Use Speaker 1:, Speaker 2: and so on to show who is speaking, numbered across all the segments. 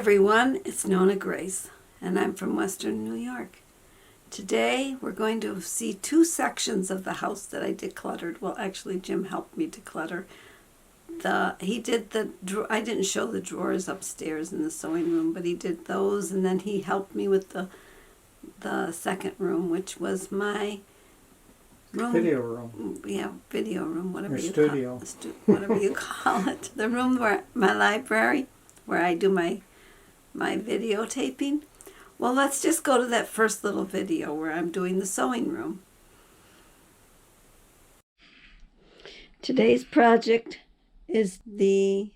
Speaker 1: everyone, it's NonnaGrace, and I'm from Western New York. Today we're going to see two sections of the house that I decluttered. Well, actually Jim helped me declutter. I didn't show the drawers upstairs in the sewing room, but he did those, and then he helped me with the second room, which was my room.
Speaker 2: Video room.
Speaker 1: Yeah, video room, whatever
Speaker 2: Your
Speaker 1: you
Speaker 2: studio.
Speaker 1: call it. Whatever you call it. The room where my library, where I do my videotaping. Well, let's just go to that first little video where I'm doing the sewing room. Today's project is the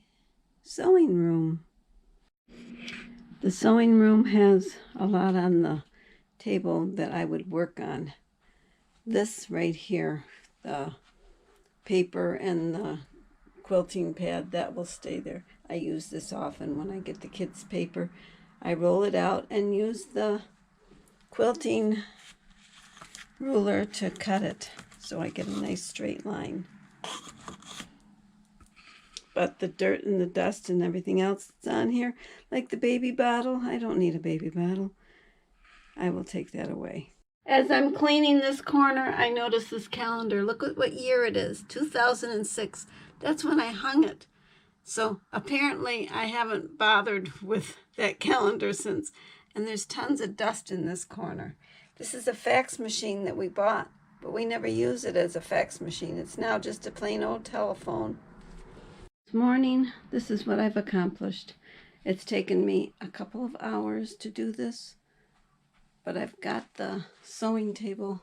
Speaker 1: sewing room. The sewing room has a lot on the table that I would work on. This right here, the paper and the quilting pad, that will stay there. I use this often when I get the kids' paper. I roll it out and use the quilting ruler to cut it so I get a nice straight line. But the dirt and the dust and everything else that's on here, like the baby bottle, I don't need a baby bottle. I will take that away. As I'm cleaning this corner, I notice this calendar. Look at what year it is, 2006. That's when I hung it. So apparently I haven't bothered with that calendar since. And there's tons of dust in this corner. This is a fax machine that we bought, but we never use it as a fax machine. It's now just a plain old telephone. This morning, this is what I've accomplished. It's taken me a couple of hours to do this, but I've got the sewing table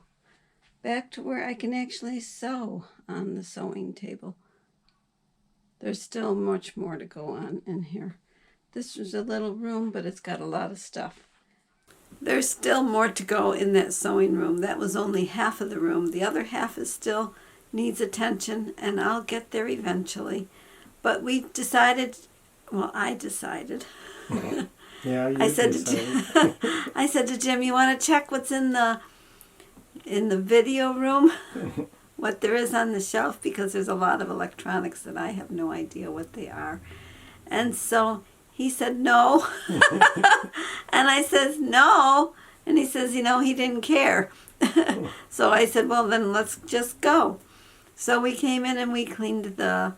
Speaker 1: back to where I can actually sew on the sewing table. There's still much more to go on in here. This was a little room, but it's got a lot of stuff. There's still more to go in that sewing room. That was only half of the room. The other half is still needs attention, and I'll get there eventually. But we decided, well, I decided.
Speaker 2: Yeah, you
Speaker 1: I said
Speaker 2: decided.
Speaker 1: I said to Jim, you want to check what's in the video room? What there is on the shelf, because there's a lot of electronics that I have no idea what they are. And so he said no. And I says no. And he says, you know, he didn't care. So I said, well, then let's just go. So we came in and we cleaned the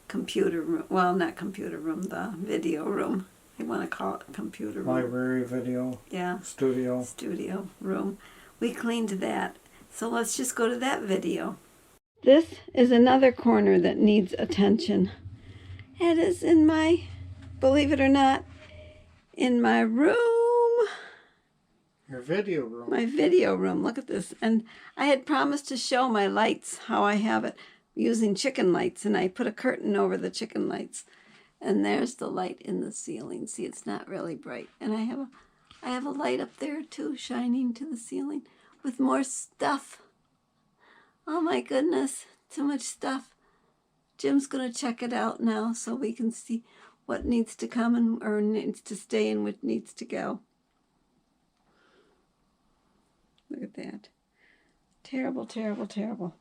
Speaker 1: computer room. Well, not computer room, the video room. You want to call it computer room.
Speaker 2: Library, video,
Speaker 1: yeah.
Speaker 2: studio
Speaker 1: Room. We cleaned that. So let's just go to that video. This is another corner that needs attention. It is in my, believe it or not, in my room.
Speaker 2: Your video room.
Speaker 1: My video room. Look at this. And I had promised to show my lights, how I have it, using chicken lights. And I put a curtain over the chicken lights. And there's the light in the ceiling. See, it's not really bright. And I have a light up there too, shining to the ceiling with more stuff. Oh my goodness, too much stuff. Jim's going to check it out now so we can see what needs to come or needs to stay and what needs to go. Look at that. Terrible, terrible, terrible.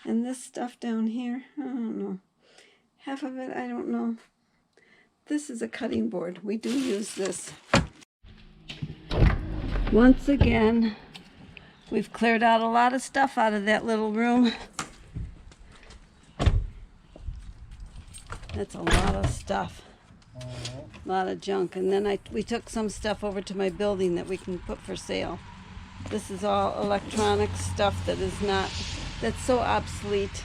Speaker 1: And this stuff down here, I don't know. Half of it, I don't know. This is a cutting board. We do use this. Once again, we've cleared out a lot of stuff out of that little room. That's a lot of stuff. A lot of junk. And then we took some stuff over to my building that we can put for sale. This is all electronic stuff that's so obsolete.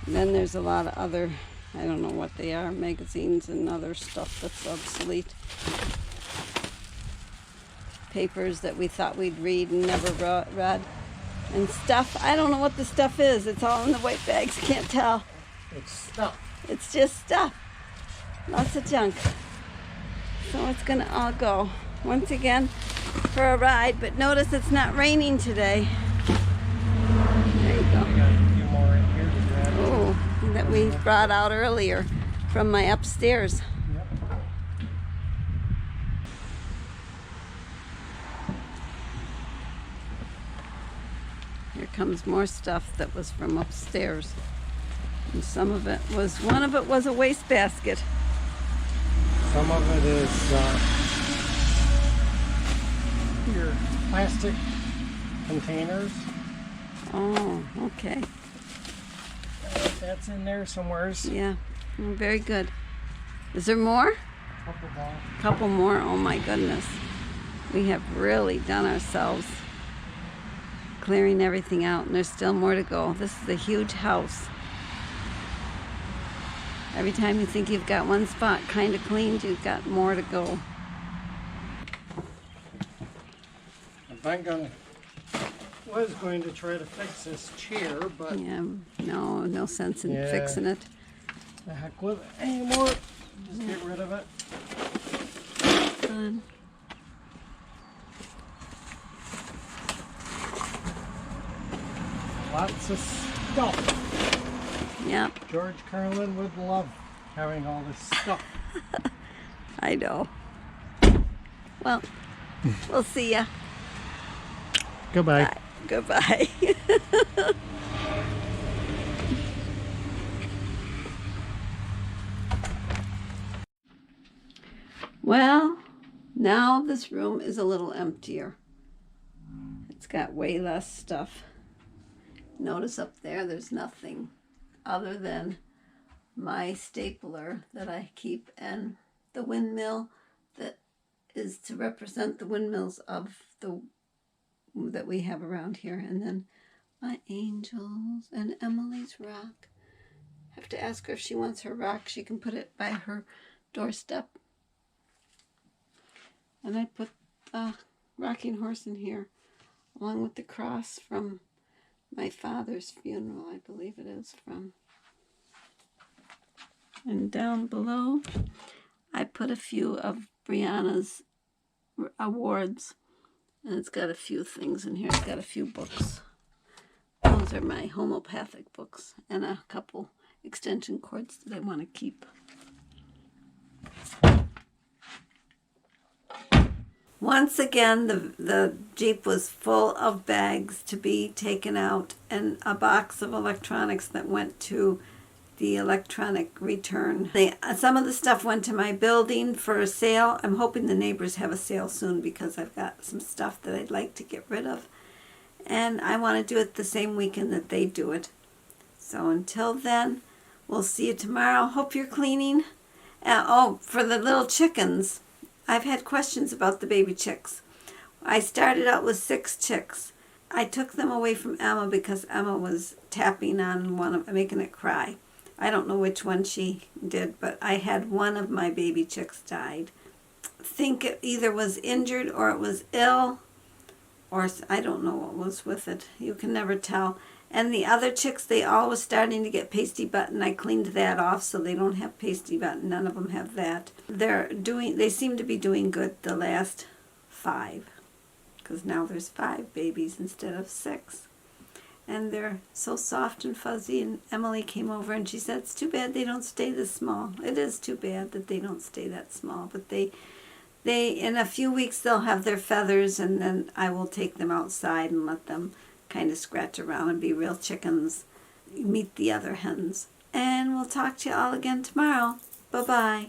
Speaker 1: And then there's a lot of other, I don't know what they are, magazines and other stuff that's obsolete. Papers that we thought we'd read and never read. And stuff, I don't know what the stuff is. It's all in the white bags, can't tell.
Speaker 2: It's stuff.
Speaker 1: It's just stuff. Lots of junk. So it's gonna all go once again for a ride, but notice it's not raining today. There you go.
Speaker 2: We got a few more in here to grab.
Speaker 1: Oh, that we brought out earlier from my upstairs.
Speaker 2: Yep.
Speaker 1: Here comes more stuff that was from upstairs. And one of it was a wastebasket.
Speaker 2: Some of it is your plastic containers.
Speaker 1: Oh, okay.
Speaker 2: That's in there somewheres.
Speaker 1: Yeah, very good. Is there more?
Speaker 2: Couple more.
Speaker 1: Couple more. Oh my goodness. We have really done ourselves clearing everything out, and there's still more to go. This is a huge house. Every time you think you've got one spot kind of cleaned, you've got more to go.
Speaker 2: Was going to try to fix this chair, but
Speaker 1: Yeah, no sense in fixing it.
Speaker 2: the heck with it anymore. Just get rid of it.
Speaker 1: Fun.
Speaker 2: Lots of stuff.
Speaker 1: Yep,
Speaker 2: George Carlin would love having all this stuff.
Speaker 1: I know. Well, we'll see ya.
Speaker 2: Goodbye.
Speaker 1: Bye. Goodbye. Well, now this room is a little emptier. It's got way less stuff. Notice up there, there's nothing other than my stapler that I keep and the windmill that is to represent the windmills of that we have around here, and then my angels and Emily's rock. I have to ask her if she wants her rock. She can put it by her doorstep. And I put the rocking horse in here, along with the cross from my father's funeral, I believe it is from. And down below, I put a few of Brianna's awards. And it's got a few things in here. It's got a few books. Those are my homeopathic books and a couple extension cords that I want to keep. Once again, the Jeep was full of bags to be taken out and a box of electronics that went to the electronic return. Some of the stuff went to my building for a sale. I'm hoping the neighbors have a sale soon because I've got some stuff that I'd like to get rid of. And I want to do it the same weekend that they do it. So until then, we'll see you tomorrow. Hope you're cleaning. For the little chickens, I've had questions about the baby chicks. I started out with 6 chicks. I took them away from Emma because Emma was tapping on one of making it cry. I don't know which one she did, but I had one of my baby chicks died. I think it either was injured or it was ill, or I don't know what was with it. You can never tell. And the other chicks, they all was starting to get pasty button. I cleaned that off so they don't have pasty button. None of them have that. They seem to be doing good the last 5, because now there's 5 babies instead of 6. And they're so soft and fuzzy, and Emily came over and she said, it's too bad they don't stay this small. It is too bad that they don't stay that small, but they in a few weeks they'll have their feathers, and then I will take them outside and let them kind of scratch around and be real chickens, meet the other hens. And we'll talk to you all again tomorrow. Bye-bye.